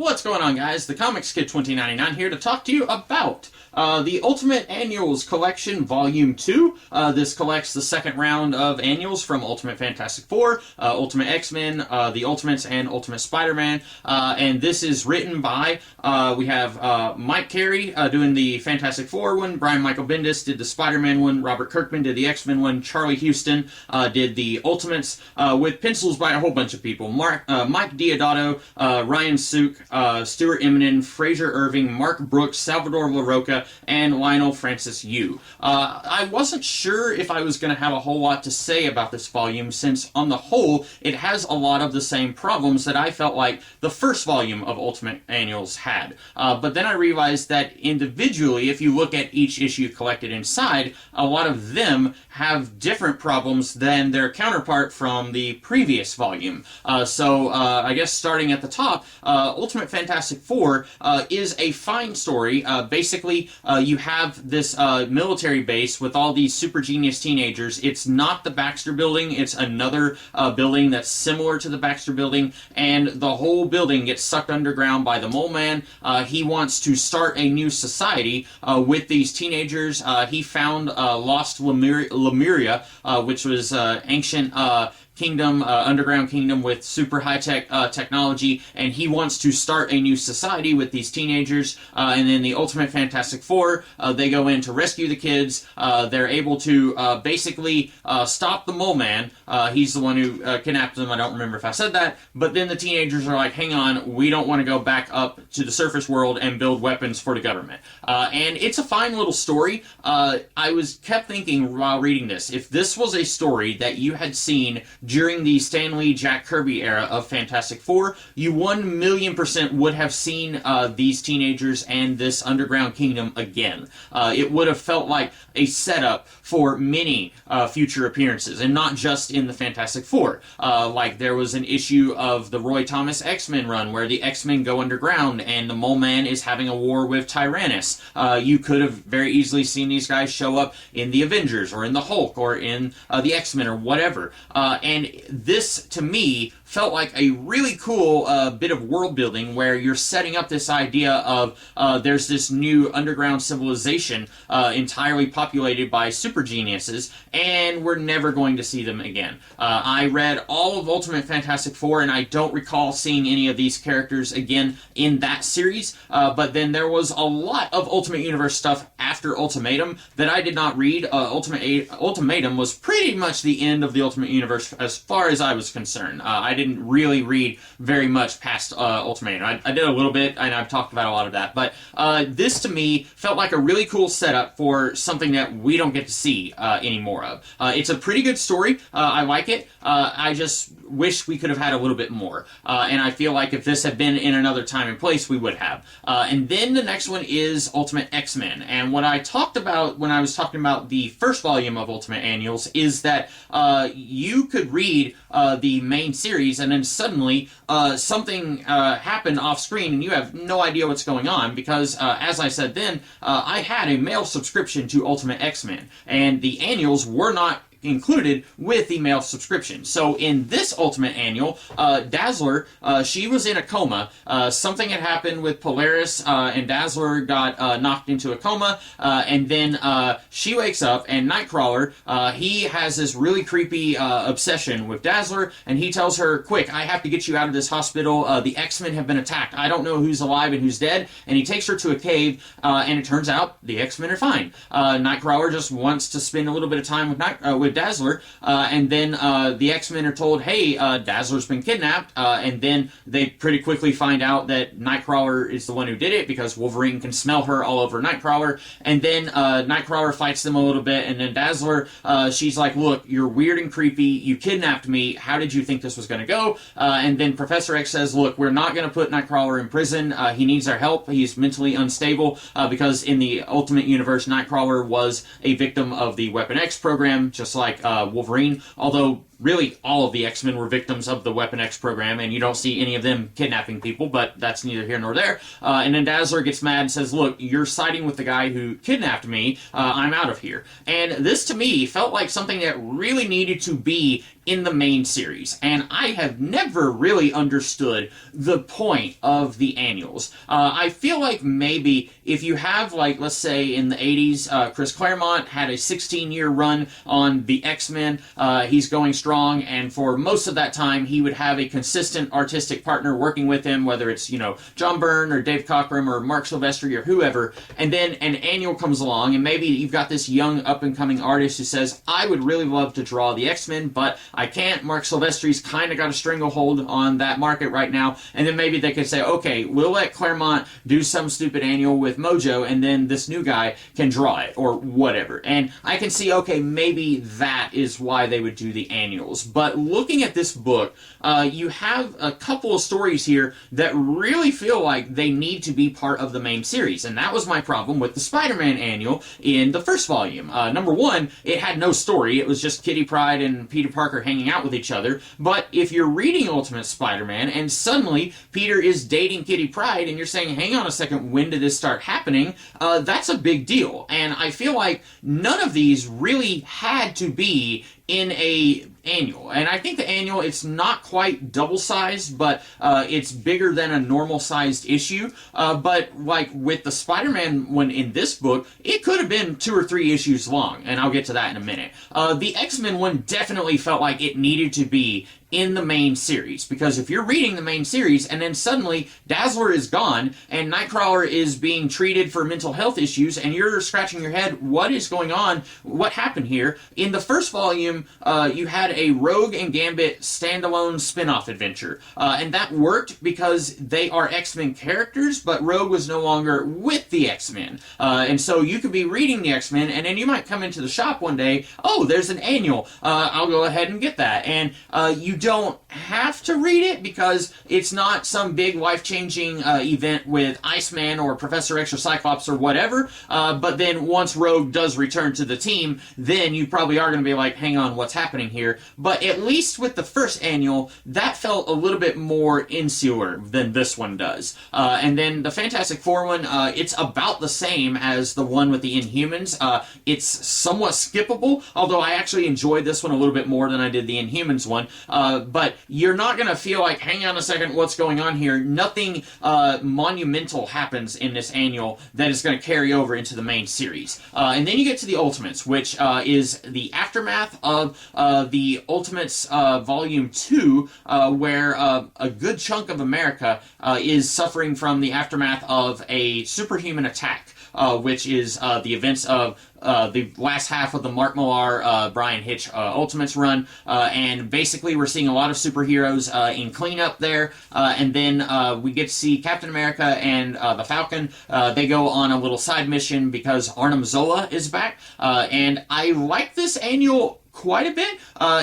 What's going on, guys? The Comics Kid 2099 here to talk to you about the Ultimate Annuals Collection Volume 2. This collects the second round of annuals from Ultimate Fantastic Four, Ultimate X-Men, the Ultimates, and Ultimate Spider-Man. And this is written by, we have Mike Carey doing the Fantastic Four one, Brian Michael Bendis did the Spider-Man one, Robert Kirkman did the X-Men one, Charlie Houston did the Ultimates, with pencils by a whole bunch of people. Mike Deodato, Ryan Sook, Stuart Eminem, Fraser Irving, Mark Brooks, Salvador LaRocca, and Lionel Francis Yu. I wasn't sure if I was going to have a whole lot to say about this volume, since on the whole it has a lot of the same problems that I felt like the first volume of Ultimate Annuals had. But then I realized that individually, if you look at each issue collected inside, a lot of them have different problems than their counterpart from the previous volume. So I guess starting at the top, Ultimate Fantastic Four is a fine story. Basically, you have this military base with all these super genius teenagers. It's not the Baxter Building, it's another building that's similar to the Baxter Building, and the whole building gets sucked underground by the Mole Man. He wants to start a new society with these teenagers. He found Lost Lemuria, which was ancient kingdom, underground kingdom with super high-tech technology, and he wants to start a new society with these teenagers. And then the Ultimate Fantastic Four, they go in to rescue the kids. They're able to basically stop the Mole Man. He's the one who kidnapped them. I don't remember if I said that. But then the teenagers are like, hang on, we don't want to go back up to the surface world and build weapons for the government. And it's a fine little story. I kept thinking while reading this, if this was a story that you had seen during the Stan Lee, Jack Kirby era of Fantastic Four, you 1,000,000% would have seen these teenagers and this underground kingdom again. It would have felt like a setup for many future appearances, and not just in the Fantastic Four. Like there was an issue of the Roy Thomas X-Men run where the X-Men go underground and the Mole Man is having a war with Tyrannus. You could have very easily seen these guys show up in the Avengers or in the Hulk or in the X-Men or whatever. And this, to me, felt like a really cool bit of world building where you're setting up this idea of there's this new underground civilization entirely populated by super geniuses, and we're never going to see them again. I read all of Ultimate Fantastic Four, and I don't recall seeing any of these characters again in that series, but then there was a lot of Ultimate Universe stuff after Ultimatum that I did not read. Ultimatum was pretty much the end of the Ultimate Universe as far as I was concerned. I didn't really read very much past Ultimatum. I did a little bit, and I've talked about a lot of that, but this to me felt like a really cool setup for something that we don't get to see any more of. It's a pretty good story. I like it. I just wish we could have had a little bit more. And I feel like if this had been in another time and place, we would have. And then the next one is Ultimate X-Men. And what I talked about when I was talking about the first volume of Ultimate Annuals is that you could read the main series and then suddenly something happened off screen and you have no idea what's going on because, as I said then, I had a mail subscription to Ultimate X-Men, and the annuals were not included with the mail subscription. So in this Ultimate Annual, Dazzler, she was in a coma. Something had happened with Polaris, and Dazzler got knocked into a coma, and then she wakes up, and Nightcrawler, he has this really creepy obsession with Dazzler, and he tells her, quick, I have to get you out of this hospital. The X-Men have been attacked. I don't know who's alive and who's dead, and he takes her to a cave, and it turns out the X-Men are fine. Nightcrawler just wants to spend a little bit of time with Dazzler, and then the X-Men are told, hey, Dazzler's been kidnapped, and then they pretty quickly find out that Nightcrawler is the one who did it because Wolverine can smell her all over Nightcrawler, and then Nightcrawler fights them a little bit, and then Dazzler, she's like, look, you're weird and creepy, you kidnapped me, how did you think this was going to go? And then Professor X says, look, we're not going to put Nightcrawler in prison, he needs our help, he's mentally unstable, because in the Ultimate Universe, Nightcrawler was a victim of the Weapon X program, just like Wolverine, although really all of the X-Men were victims of the Weapon X program, and you don't see any of them kidnapping people, but that's neither here nor there. And then Dazzler gets mad and says, look, you're siding with the guy who kidnapped me, I'm out of here. And this to me felt like something that really needed to be in the main series, and I have never really understood the point of the annuals. I feel like maybe if you have, like, let's say in the 80s, Chris Claremont had a 16-year run on the X-Men, he's going strong, and for most of that time he would have a consistent artistic partner working with him, whether it's, you know, John Byrne or Dave Cockrum or Mark Silvestri or whoever, and then an annual comes along, and maybe you've got this young up-and-coming artist who says, I would really love to draw the X-Men, but I can't. Mark Silvestri's kind of got a stranglehold on that market right now, and then maybe they could say, okay, we'll let Claremont do some stupid annual with Mojo, and then this new guy can draw it, or whatever. And I can see, okay, maybe that is why they would do the annuals. But looking at this book, you have a couple of stories here that really feel like they need to be part of the main series, and that was my problem with the Spider-Man annual in the first volume. Number one, it had no story. It was just Kitty Pryde and Peter Parker hanging out with each other. But if you're reading Ultimate Spider-Man and suddenly Peter is dating Kitty Pryde and you're saying, hang on a second, when did this start happening? That's a big deal. And I feel like none of these really had to be in a annual. And I think the annual, it's not quite double-sized, but it's bigger than a normal-sized issue. But like with the Spider-Man one in this book, it could have been 2 or 3 issues long, and I'll get to that in a minute. The X-Men one definitely felt like it needed to be in the main series, because if you're reading the main series and then suddenly Dazzler is gone and Nightcrawler is being treated for mental health issues and you're scratching your head, what is going on? What happened here? In the first volume, you had a Rogue and Gambit standalone spin-off adventure, and that worked because they are X-Men characters, but Rogue was no longer with the X-Men, and so you could be reading the X-Men and then you might come into the shop one day, oh, there's an annual, I'll go ahead and get that, and you don't have to read it because it's not some big life-changing event with Iceman or Professor X or Cyclops or whatever, but then once Rogue does return to the team, then you probably are going to be like, hang on, what's happening here? But at least with the first annual, that felt a little bit more insular than this one does. And then the Fantastic Four one, it's about the same as the one with the Inhumans. It's somewhat skippable, although I actually enjoyed this one a little bit more than I did the Inhumans one. But you're not going to feel like, hang on a second, what's going on here? Nothing monumental happens in this annual that is going to carry over into the main series. And then you get to the Ultimates, which is the aftermath of the Ultimates Volume 2, where a good chunk of America is suffering from the aftermath of a superhuman attack. Which is the events of the last half of the Mark Millar, Brian Hitch Ultimates run, and basically we're seeing a lot of superheroes in cleanup there, and then we get to see Captain America and the Falcon. They go on a little side mission because Arnim Zola is back, and I like this annual quite a bit.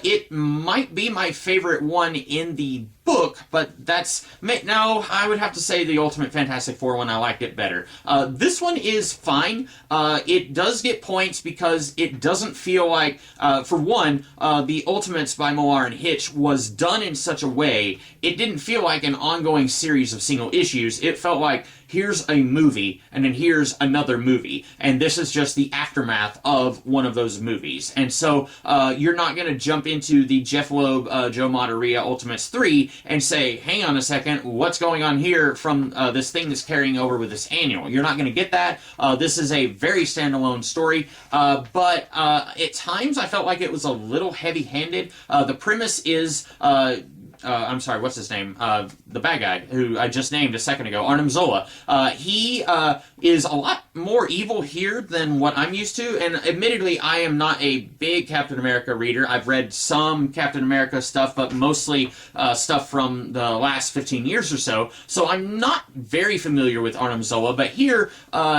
It might be my favorite one in the book, but that's... No, I would have to say the Ultimate Fantastic Four one, I liked it better. This one is fine. It does get points because it doesn't feel like... for one, the Ultimates by Millar and Hitch was done in such a way, it didn't feel like an ongoing series of single issues. It felt like, here's a movie, and then here's another movie, and this is just the aftermath of one of those movies. And so, you're not going to jump into the Jeff Loeb, Joe Moderia Ultimates 3 and say, hang on a second, what's going on here from this thing that's carrying over with this annual? You're not going to get that. This is a very standalone story, but at times I felt like it was a little heavy-handed. The premise is... I'm sorry, what's his name? The bad guy, who I just named a second ago, Arnim Zola. He is a lot more evil here than what I'm used to, and admittedly, I am not a big Captain America reader. I've read some Captain America stuff, but mostly stuff from the last 15 years or so, so I'm not very familiar with Arnim Zola, but here,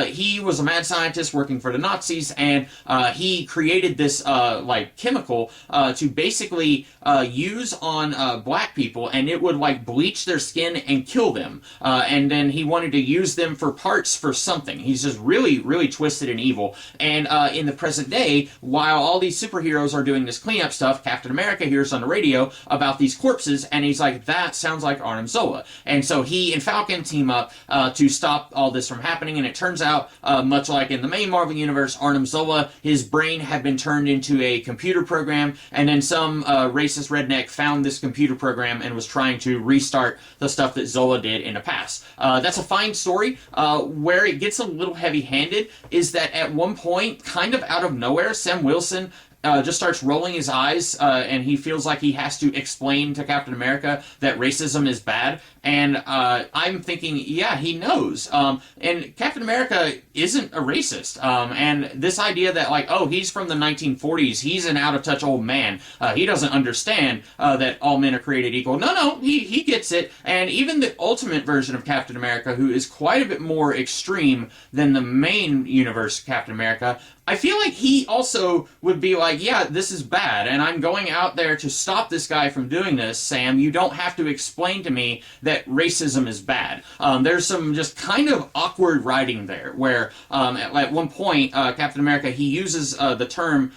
he was a mad scientist working for the Nazis, and he created this, like, chemical to basically use on black people, and it would like bleach their skin and kill them. And then he wanted to use them for parts for something. He's just really, really twisted and evil. And in the present day, while all these superheroes are doing this cleanup stuff, Captain America hears on the radio about these corpses, and he's like, that sounds like Arnim Zola. And so he and Falcon team up to stop all this from happening, and it turns out, much like in the main Marvel Universe, Arnim Zola, his brain had been turned into a computer program, and then some racist redneck found this computer program and was trying to restart the stuff that Zola did in the past. That's a fine story. Where it gets a little heavy-handed is that at one point, kind of out of nowhere, Sam Wilson just starts rolling his eyes, and he feels like he has to explain to Captain America that racism is bad. And I'm thinking, yeah, he knows. And Captain America isn't a racist. And this idea that, like, oh, he's from the 1940s, he's an out-of-touch old man, he doesn't understand that all men are created equal. No, he gets it. And even the ultimate version of Captain America, who is quite a bit more extreme than the main universe Captain America, I feel like he also would be like, yeah, this is bad, and I'm going out there to stop this guy from doing this, Sam. You don't have to explain to me that racism is bad. There's some just kind of awkward writing there, where at one point, Captain America, he uses the term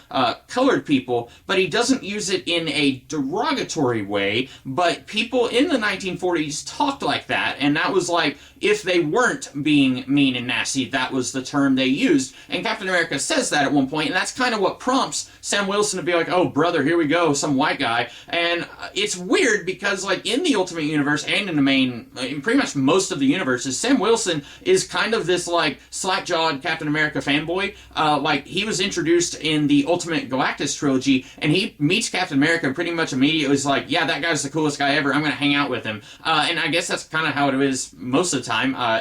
colored people, but he doesn't use it in a derogatory way, but people in the 1940s talked like that, and that was like, if they weren't being mean and nasty, that was the term they used. And Captain America says that at one point, and that's kind of what prompts Sam Wilson to be like, oh, brother, here we go, some white guy. And it's weird because, like, in the Ultimate Universe and in the main, in pretty much most of the universes, Sam Wilson is kind of this, like, slack-jawed Captain America fanboy. Like, he was introduced in the Ultimate Galactus trilogy, and he meets Captain America and pretty much immediately is like, yeah, that guy's the coolest guy ever, I'm going to hang out with him. And I guess that's kind of how it is most of the time.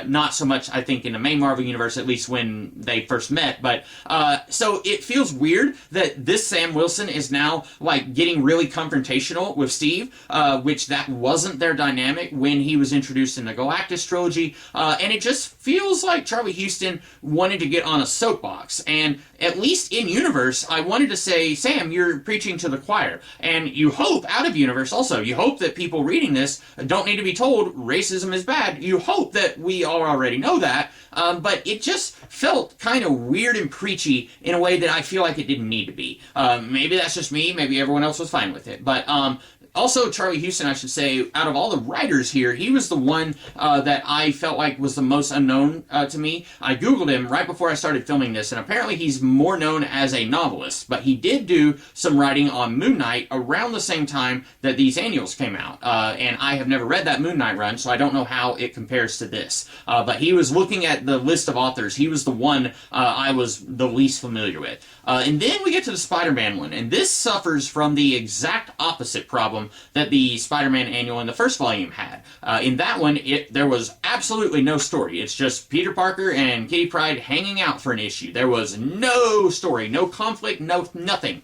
Not so much, I think, in the main Marvel Universe, at least when they first met, but so it feels weird that this Sam Wilson is now, like, getting really confrontational with Steve, which that wasn't their dynamic when he was introduced in the Galactus trilogy, and it just feels like Charlie Houston wanted to get on a soapbox, and at least in universe, I wanted to say, Sam, you're preaching to the choir, and you hope, out of universe also, you hope that people reading this don't need to be told racism is bad. You hope that we all already know that, but it just felt kind of weird and preachy in a way that I feel like it didn't need to be. Maybe that's just me, maybe everyone else was fine with it, but also, Charlie Houston, I should say, out of all the writers here, he was the one that I felt like was the most unknown to me. I Googled him right before I started filming this, and apparently he's more known as a novelist, but he did do some writing on Moon Knight around the same time that these annuals came out, and I have never read that Moon Knight run, so I don't know how it compares to this. But he was looking at the list of authors. He was the one I was the least familiar with. And then we get to the Spider-Man one, and this suffers from the exact opposite problem that the Spider-Man annual in the first volume had. In that one, there was absolutely no story. It's just Peter Parker and Kitty Pryde hanging out for an issue. There was no story, no conflict, nothing.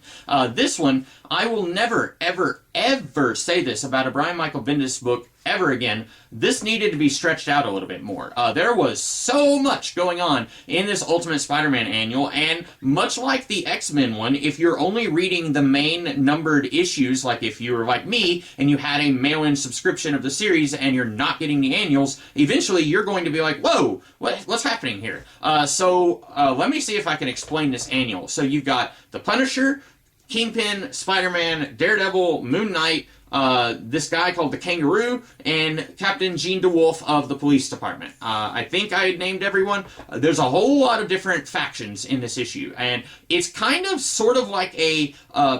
This one, I will never, ever say this about a Brian Michael Bendis book ever again. This needed to be stretched out a little bit more. There was so much going on in this Ultimate Spider-Man annual, and much like the X-Men one, if you're only reading the main numbered issues, like if you were like me and you had a mail-in subscription of the series and you're not getting the annuals, eventually you're going to be like, whoa, what's happening here? So let me see if I can explain this annual. So you've got the Punisher, Kingpin, Spider-Man, Daredevil, Moon Knight, this guy called the Kangaroo, and Captain Jean DeWolf of the police department. I think I named everyone. There's a whole lot of different factions in this issue, and it's kind of sort of like a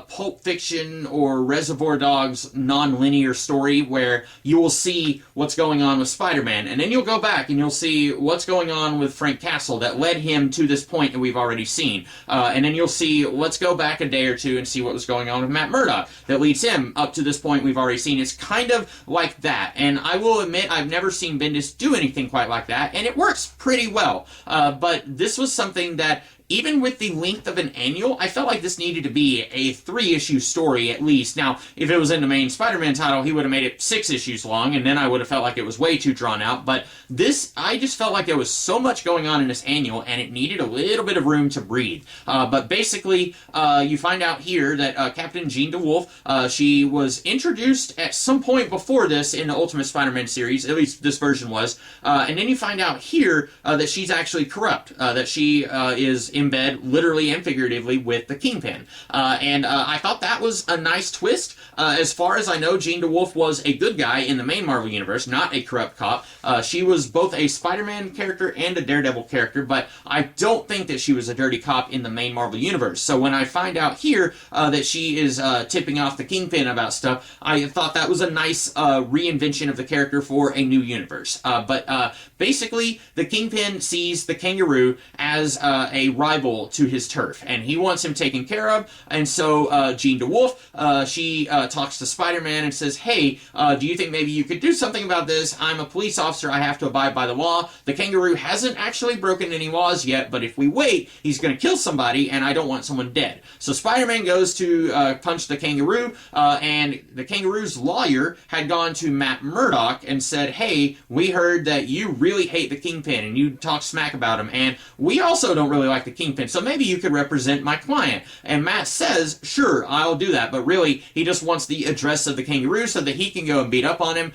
Pulp Fiction or Reservoir Dogs non-linear story where you will see what's going on with Spider-Man, and then you'll go back and you'll see what's going on with Frank Castle that led him to this point that we've already seen. And then you'll see, let's go back a day or two and see what was going on with Matt Murdock that leads him up to this point we've already seen. It's kind of like that, and I will admit I've never seen Bendis do anything quite like that, and it works pretty well. But this was something that even with the length of an annual, I felt like this needed to be a 3-issue story at least. Now, if it was in the main Spider-Man title, he would have made it 6 issues long, and then I would have felt like it was way too drawn out. But this, I just felt like there was so much going on in this annual, and it needed a little bit of room to breathe. But basically, you find out here that Captain Jean DeWolff, she was introduced at some point before this in the Ultimate Spider-Man series, at least this version was, and then you find out here that she's actually corrupt, that she is in bed, literally and figuratively, with the Kingpin. And I thought that was a nice twist. As far as I know, Jean DeWolff was a good guy in the main Marvel Universe, not a corrupt cop. She was both a Spider-Man character and a Daredevil character, but I don't think that she was a dirty cop in the main Marvel Universe. So when I find out here that she is tipping off the Kingpin about stuff, I thought that was a nice reinvention of the character for a new universe. But basically, the Kingpin sees the Kangaroo as a rival to his turf, and he wants him taken care of. And so Jean DeWolff, she talks to Spider-Man and says, hey, do you think maybe you could do something about this? I'm a police officer. I have to abide by the law. The Kangaroo hasn't actually broken any laws yet, but if we wait, he's going to kill somebody, and I don't want someone dead. So Spider-Man goes to punch the Kangaroo, and the Kangaroo's lawyer had gone to Matt Murdock and said, hey, we heard that you really hate the Kingpin, and you talk smack about him, and we also don't really like the Kingpin, so maybe you could represent my client. And Matt says, sure, I'll do that, but really, he just wants the address of the Kangaroo so that he can go and beat up on him.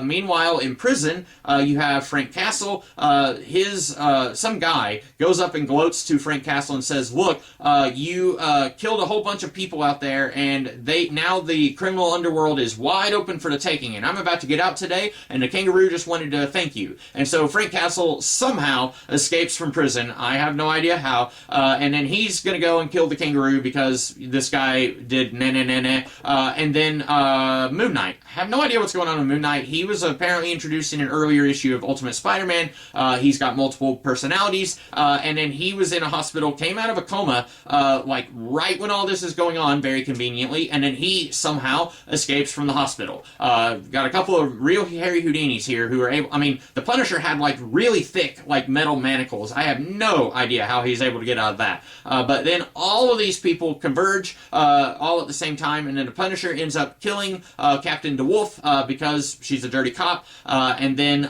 Meanwhile, in prison, you have Frank Castle. Some guy goes up and gloats to Frank Castle and says, look, you killed a whole bunch of people out there, and now the criminal underworld is wide open for the taking, and I'm about to get out today, and the Kangaroo just wanted to thank you. And so Frank Castle somehow escapes from prison. I have no idea how. And then he's going to go and kill the Kangaroo because this guy did and then Moon Knight. I have no idea what's going on with Moon Knight. He was apparently introduced in an earlier issue of Ultimate Spider-Man. He's got multiple personalities. And then he was in a hospital, came out of a coma, like right when all this is going on, very conveniently. And then he somehow escapes from the hospital. Got a couple of real Harry Houdinis here who are able, I mean, the Punisher had like really thick, like metal manacles. I have no idea how he's able to get out of that. But then all of these people converge all at the same time, and then the Punisher ends up killing Captain DeWolff because she's a dirty cop, and then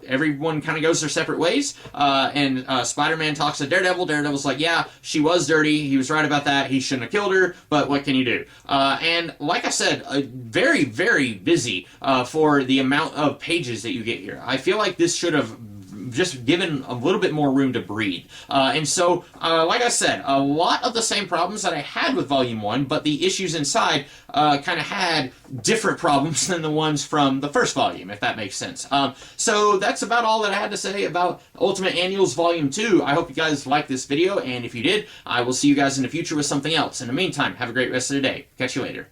everyone kind of goes their separate ways, and Spider-Man talks to Daredevil. Daredevil's like, yeah, she was dirty, he was right about that, he shouldn't have killed her, but what can you do? And like I said, very, very busy for the amount of pages that you get here. I feel like this should have just given a little bit more room to breathe. And so, like I said, a lot of the same problems that I had with Volume 1, but the issues inside kind of had different problems than the ones from the first volume, if that makes sense. So that's about all that I had to say about Ultimate Annuals Volume 2. I hope you guys liked this video, and if you did, I will see you guys in the future with something else. In the meantime, have a great rest of the day. Catch you later.